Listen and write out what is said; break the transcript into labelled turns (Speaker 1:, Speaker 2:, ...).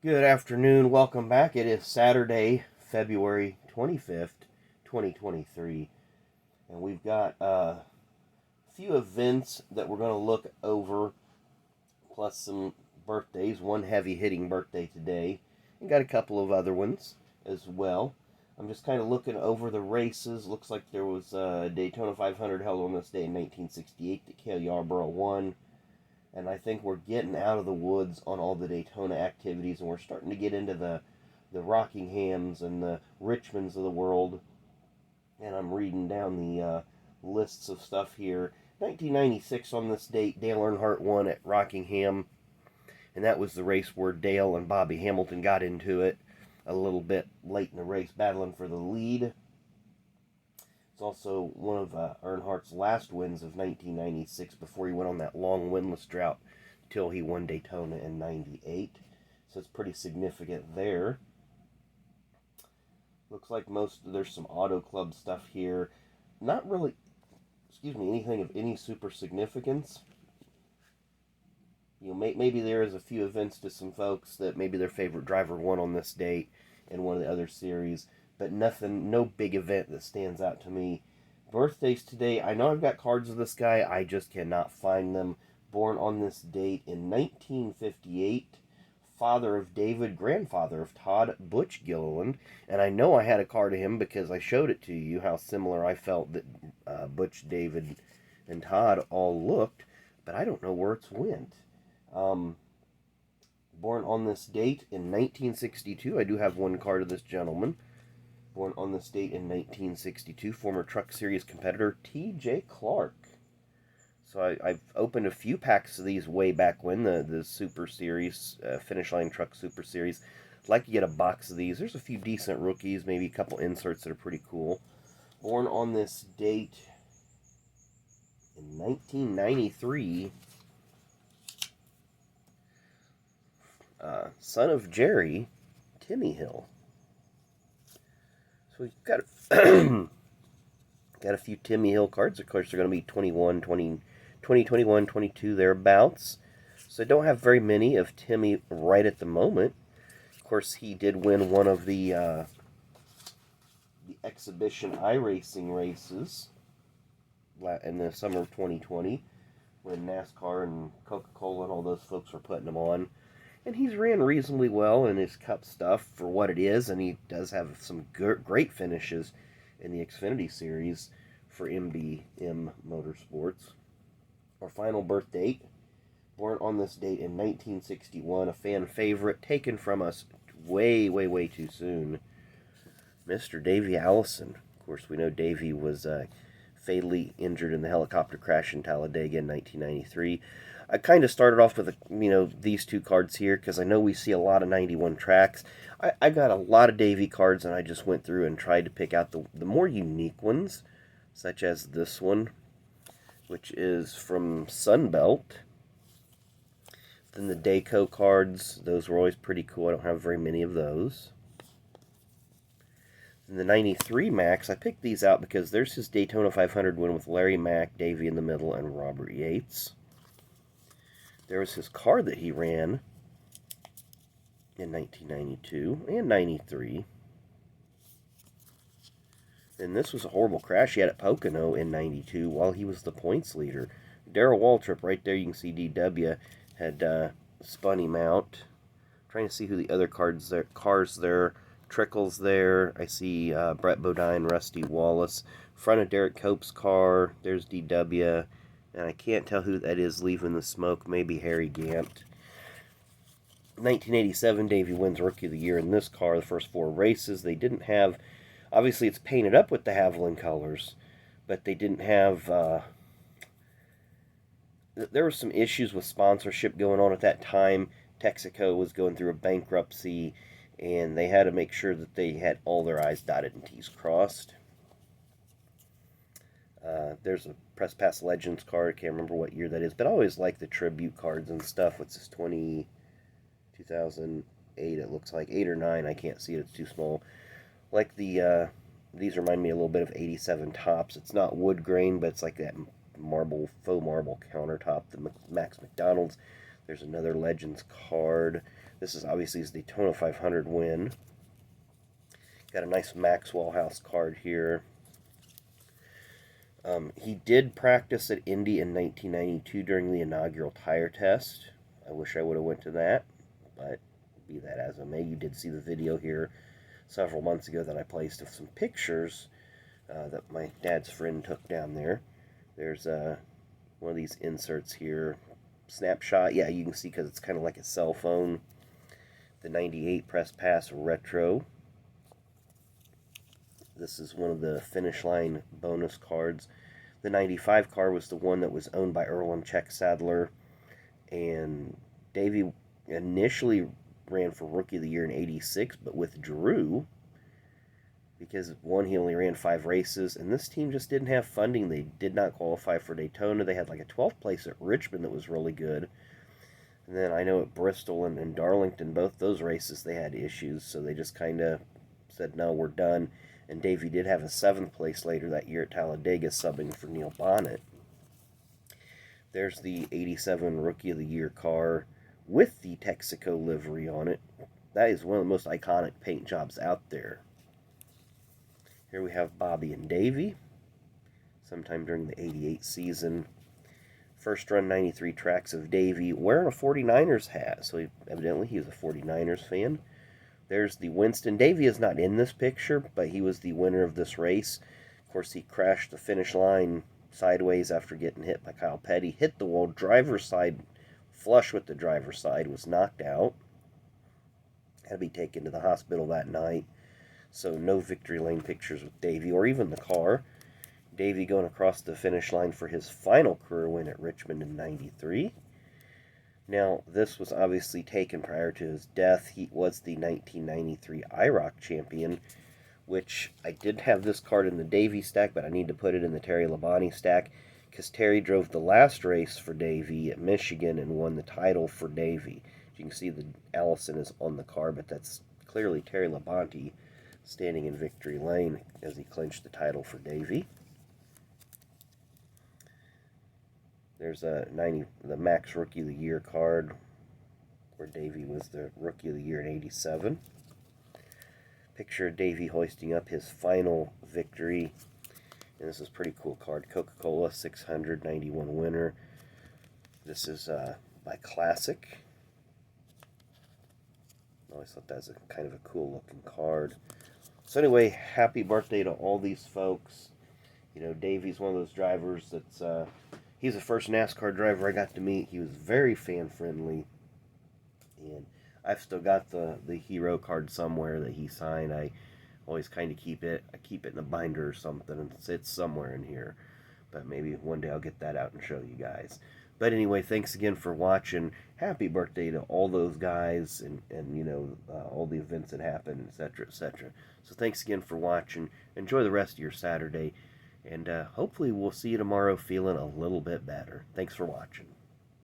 Speaker 1: Good afternoon. Welcome back. It is Saturday, February 25th, 2023. And we've got a few events that we're going to look over, plus some birthdays. One heavy hitting birthday today, and got a couple of other ones as well. I'm just kind of looking over the races. Looks like there was a Daytona 500 held on this day in 1968 that Cale Yarborough won. And I think we're getting out of the woods on all the Daytona activities, and we're starting to get into the Rockinghams and the Richmonds of the world. And I'm reading down the lists of stuff here. 1996 on this date, Dale Earnhardt won at Rockingham, and that was the race where Dale and Bobby Hamilton got into it a little bit late in the race, battling for the lead. It's also one of Earnhardt's last wins of 1996 before he went on that long winless drought till he won Daytona in 98. So it's pretty significant there. Looks like there's some Auto Club stuff here. Not really, anything of any super significance. Maybe there is a few events to some folks that maybe their favorite driver won on this date in one of the other series, but nothing, no big event that stands out to me. Birthdays today, I know I've got cards of this guy, I just cannot find them. Born on this date in 1958, father of David, grandfather of Todd Butch Gilliland, and I know I had a card of him because I showed it to you, how similar I felt that Butch, David, and Todd all looked, but I don't know where it's went. Born on this date in 1962. I do have one card of this gentleman. Born on this date in 1962. Former Truck Series competitor T.J. Clark. So I've opened a few packs of these way back when, the Super Series, Finish Line Truck Super Series. I'd like to get a box of these. There's a few decent rookies, maybe a couple inserts that are pretty cool. Born on this date in 1993. Son of Jerry, Timmy Hill. So we've got got a few Timmy Hill cards. Of course, they're going to be 21, 22, thereabouts. So I don't have very many of Timmy right at the moment. Of course, he did win one of the exhibition iRacing races in the summer of 2020 when NASCAR and Coca-Cola and all those folks were putting them on. And he's ran reasonably well in his Cup stuff for what it is, and he does have some great finishes in the Xfinity Series for MBM Motorsports. Our final birth date, born on this date in 1961, a fan favorite taken from us way, way, way too soon, Mr. Davey Allison. Of course, we know Davey was fatally injured in the helicopter crash in Talladega in 1993. I kind of started off with these two cards here because I know we see a lot of 91 tracks. I got a lot of Davey cards, and I just went through and tried to pick out the more unique ones, such as this one, which is from Sunbelt. Then the Dayco cards, those were always pretty cool. I don't have very many of those. In the 93 Max, I picked these out because there's his Daytona 500 win with Larry Mack, Davey in the middle, and Robert Yates. There was his car that he ran in 1992 and 93. And this was a horrible crash he had at Pocono in 92 while he was the points leader. Darrell Waltrip, right there you can see DW, had spun him out. I'm trying to see who the other cars there. Trickles there. I see Brett Bodine, Rusty Wallace. Front of Derek Cope's car. There's DW. And I can't tell who that is leaving the smoke. Maybe Harry Gant. 1987, Davey wins Rookie of the Year in this car. The first 4 races. They didn't have... Obviously, it's painted up with the Haviland colors. But they didn't have... there were some issues with sponsorship going on at that time. Texaco was going through a bankruptcy. And they had to make sure that they had all their I's dotted and T's crossed. There's a Press Pass Legends card. I can't remember what year that is. But I always like the tribute cards and stuff. What's this, 2008, it looks like. 8 or 9. I can't see it. It's too small. Like the, these remind me a little bit of 87 Tops. It's not wood grain, but it's like that faux marble countertop. The Max McDonald's. There's another Legends card. This is obviously his Daytona 500 win. Got a nice Maxwell House card here. He did practice at Indy in 1992 during the inaugural tire test. I wish I would have went to that, but be that as it may, you did see the video here several months ago that I placed of some pictures that my dad's friend took down there. There's one of these inserts here, snapshot. Yeah, you can see because it's kind of like a cell phone. The 98 Press Pass Retro. This is one of the finish line bonus cards. The 95 card was the one that was owned by Earl and Czech Sadler. And Davey initially ran for Rookie of the Year in '86, but withdrew because, one, he only ran 5 races, and this team just didn't have funding. They did not qualify for Daytona. They had like a 12th place at Richmond that was really good. And then I know at Bristol and Darlington, both those races, they had issues, so they just kind of said, no, we're done. And Davey did have a 7th place later that year at Talladega, subbing for Neil Bonnet. There's the 87 Rookie of the Year car with the Texaco livery on it. That is one of the most iconic paint jobs out there. Here we have Bobby and Davey, sometime during the '88 season. First run 93 tracks of Davey wearing a 49ers hat, so evidently he was a 49ers fan. There's the Winston. Davey is not in this picture, but he was the winner of this race. Of course, he crashed the finish line sideways after getting hit by Kyle Petty. Hit the wall, driver's side, flush with the driver's side, was knocked out. Had to be taken to the hospital that night. So no victory lane pictures with Davey, or even the car. Davey going across the finish line for his final career win at Richmond in '93. Now, this was obviously taken prior to his death. He was the 1993 IROC champion, which I did have this card in the Davey stack, but I need to put it in the Terry Labonte stack because Terry drove the last race for Davey at Michigan and won the title for Davey. You can see the Allison is on the car, but that's clearly Terry Labonte standing in victory lane as he clinched the title for Davey. There's the Max Rookie of the Year card, where Davey was the Rookie of the Year in '87. Picture of Davey hoisting up his final victory. And this is a pretty cool card. Coca-Cola 691 winner. This is by Classic. I always thought that was a kind of a cool looking card. So anyway, happy birthday to all these folks. You know, Davey's one of those drivers that's... he's the first NASCAR driver I got to meet. He was very fan-friendly. And I've still got the hero card somewhere that he signed. I always kind of keep it. I keep it in a binder or something, and it's somewhere in here. But maybe one day I'll get that out and show you guys. But anyway, thanks again for watching. Happy birthday to all those guys and you know, all the events that happened, etc., etc. So thanks again for watching. Enjoy the rest of your Saturday. And hopefully we'll see you tomorrow feeling a little bit better. Thanks for watching.